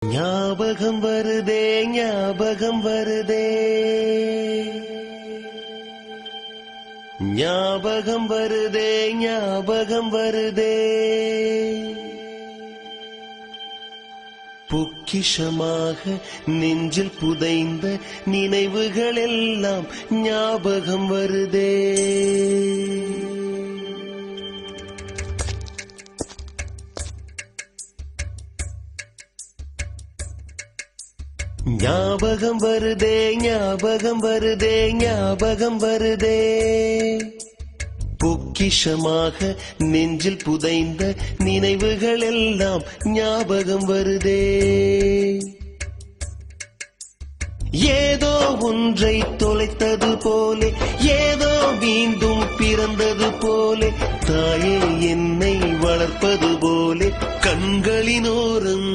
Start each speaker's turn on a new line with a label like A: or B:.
A: ஞாபகம் வருதே ஞாபகம் வருதே ஞாபகம் வருதே ஞாபகம் வருதே பொக்கிஷமாக நெஞ்சில் புதைந்த நினைவுகள் எல்லாம் ஞாபகம் வருதே. ஞாபகம் வருதே ஞாபகம் வருதே ஞாபகம் வருதே பொக்கிஷமாக நெஞ்சில் புதைந்த நினைவுகள் எல்லாம் ஞாபகம் வருதே. ஏதோ ஒன்றை தொலைத்தது போலே ஏதோ மீண்டும் பிறந்தது போலே தாயே என்னை வளர்ப்பது போலே கண்களினோரம்